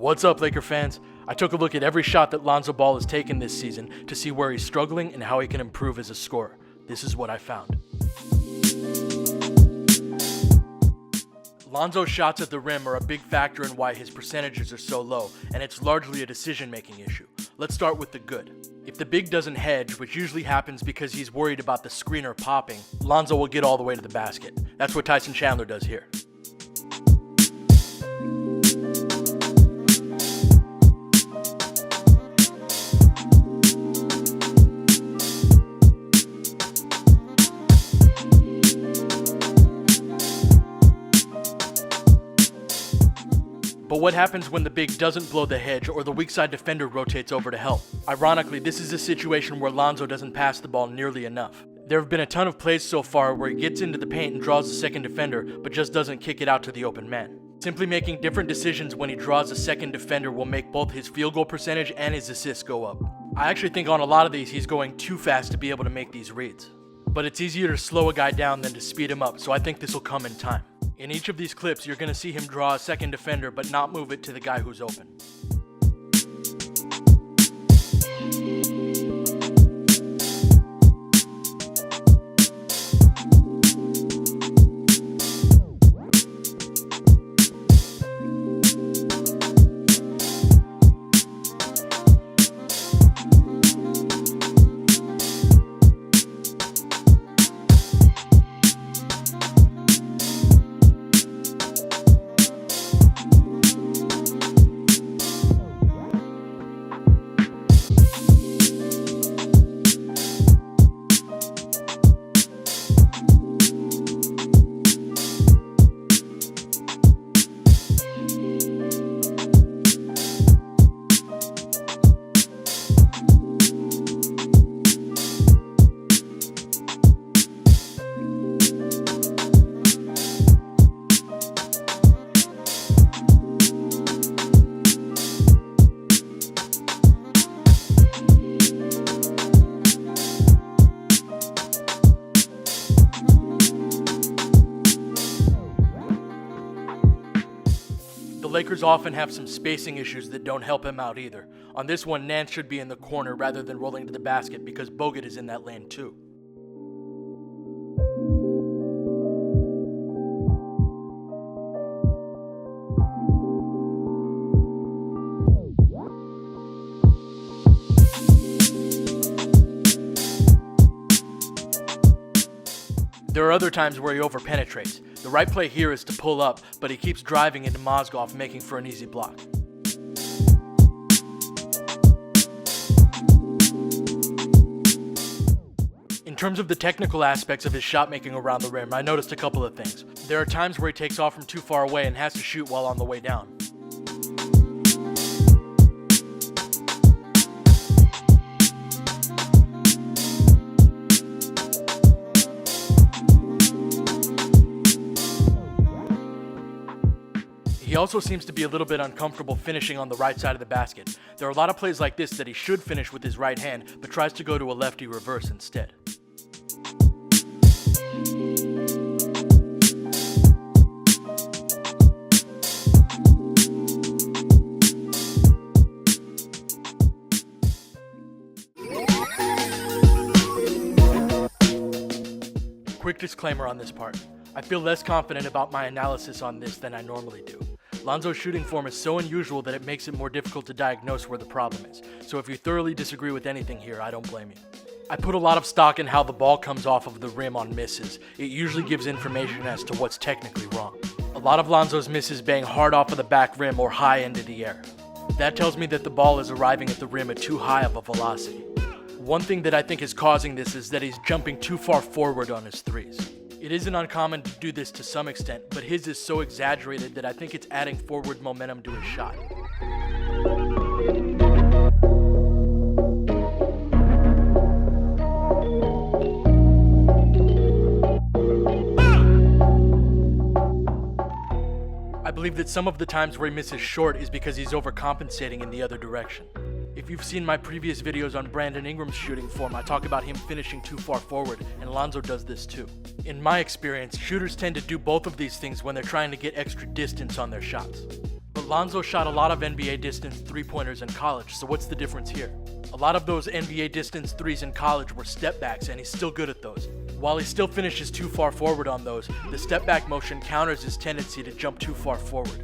What's up, Laker fans? I took a look at every shot that Lonzo Ball has taken this season to see where he's struggling and how he can improve as a scorer. This is what I found. Lonzo's shots at the rim are a big factor in why his percentages are so low, and it's largely a decision-making issue. Let's start with the good. If the big doesn't hedge, which usually happens because he's worried about the screener popping, Lonzo will get all the way to the basket. That's what Tyson Chandler does here. But what happens when the big doesn't blow the hedge or the weak side defender rotates over to help? Ironically, this is a situation where Lonzo doesn't pass the ball nearly enough. There have been a ton of plays so far where he gets into the paint and draws the second defender, but just doesn't kick it out to the open man. Simply making different decisions when he draws a second defender will make both his field goal percentage and his assists go up. I actually think on a lot of these he's going too fast to be able to make these reads. But it's easier to slow a guy down than to speed him up, so I think this will come in time. In each of these clips, you're going to see him draw a second defender but not move it to the guy who's open. The Lakers often have some spacing issues that don't help him out either. On this one, Nance should be in the corner rather than rolling to the basket because Bogut is in that lane too. There are other times where he overpenetrates. The right play here is to pull up, but he keeps driving into Mozgov, making for an easy block. In terms of the technical aspects of his shot making around the rim, I noticed a couple of things. There are times where he takes off from too far away and has to shoot while on the way down. He also seems to be a little bit uncomfortable finishing on the right side of the basket. There are a lot of plays like this that he should finish with his right hand, but tries to go to a lefty reverse instead. Quick disclaimer on this part. I feel less confident about my analysis on this than I normally do. Lonzo's shooting form is so unusual that it makes it more difficult to diagnose where the problem is, so if you thoroughly disagree with anything here, I don't blame you. I put a lot of stock in how the ball comes off of the rim on misses. It usually gives information as to what's technically wrong. A lot of Lonzo's misses bang hard off of the back rim or high into the air. That tells me that the ball is arriving at the rim at too high of a velocity. One thing that I think is causing this is that he's jumping too far forward on his threes. It isn't uncommon to do this to some extent, but his is so exaggerated that I think it's adding forward momentum to his shot. I believe that some of the times where he misses short is because he's overcompensating in the other direction. If you've seen my previous videos on Brandon Ingram's shooting form, I talk about him finishing too far forward, and Lonzo does this too. In my experience, shooters tend to do both of these things when they're trying to get extra distance on their shots. But Lonzo shot a lot of NBA distance three-pointers in college, so what's the difference here? A lot of those NBA distance threes in college were step backs, and he's still good at those. While he still finishes too far forward on those, the step back motion counters his tendency to jump too far forward.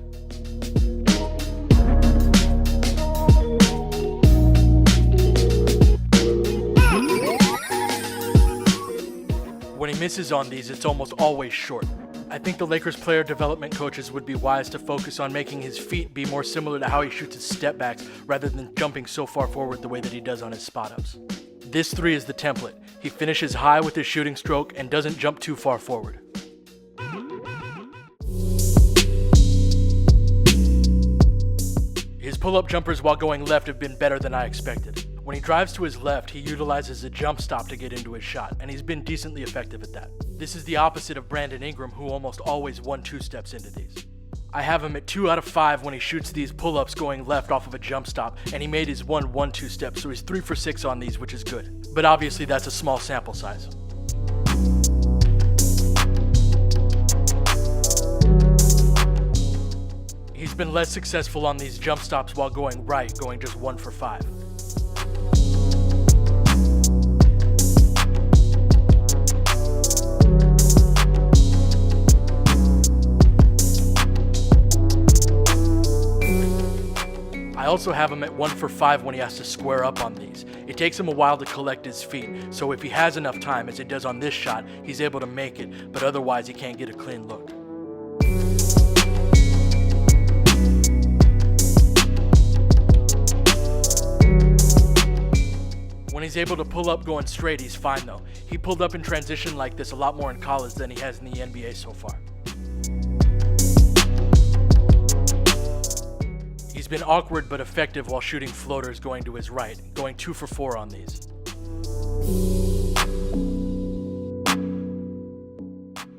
When he misses on these, it's almost always short. I think the Lakers player development coaches would be wise to focus on making his feet be more similar to how he shoots his step backs rather than jumping so far forward the way that he does on his spot ups. This three is the template. He finishes high with his shooting stroke and doesn't jump too far forward. His pull-up jumpers while going left have been better than I expected. When he drives to his left, he utilizes a jump stop to get into his shot, and he's been decently effective at that. This is the opposite of Brandon Ingram, who almost always 1-2 steps into these. I have him at 2 out of 5 when he shoots these pull-ups going left off of a jump stop, and he made his 1-1-2 step, so he's 3 for 6 on these, which is good. But obviously that's a small sample size. He's been less successful on these jump stops while going right, going just 1 for 5. I also have him at 1 for 5 when he has to square up on these. It takes him a while to collect his feet, so if he has enough time, as it does on this shot, he's able to make it, but otherwise he can't get a clean look. When he's able to pull up going straight, he's fine though. He pulled up in transition like this a lot more in college than he has in the NBA so far. He's been awkward but effective while shooting floaters going to his right, going 2 for 4 on these.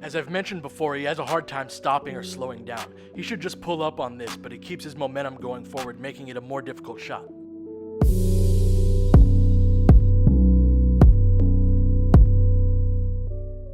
As I've mentioned before, he has a hard time stopping or slowing down. He should just pull up on this, but he keeps his momentum going forward, making it a more difficult shot.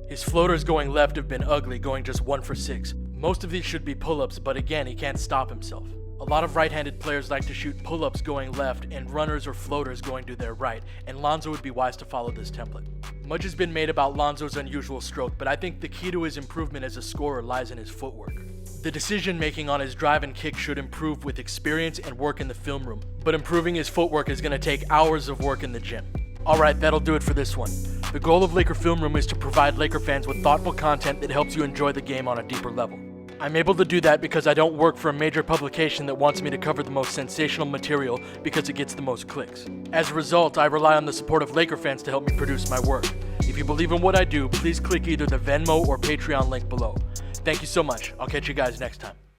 His floaters going left have been ugly, going just 1 for 6. Most of these should be pull-ups, but again, he can't stop himself. A lot of right-handed players like to shoot pull-ups going left and runners or floaters going to their right, and Lonzo would be wise to follow this template. Much has been made about Lonzo's unusual stroke, but I think the key to his improvement as a scorer lies in his footwork. The decision-making on his drive and kick should improve with experience and work in the film room, but improving his footwork is going to take hours of work in the gym. Alright, that'll do it for this one. The goal of Laker Film Room is to provide Laker fans with thoughtful content that helps you enjoy the game on a deeper level. I'm able to do that because I don't work for a major publication that wants me to cover the most sensational material because it gets the most clicks. As a result, I rely on the support of Laker fans to help me produce my work. If you believe in what I do, please click either the Venmo or Patreon link below. Thank you so much. I'll catch you guys next time.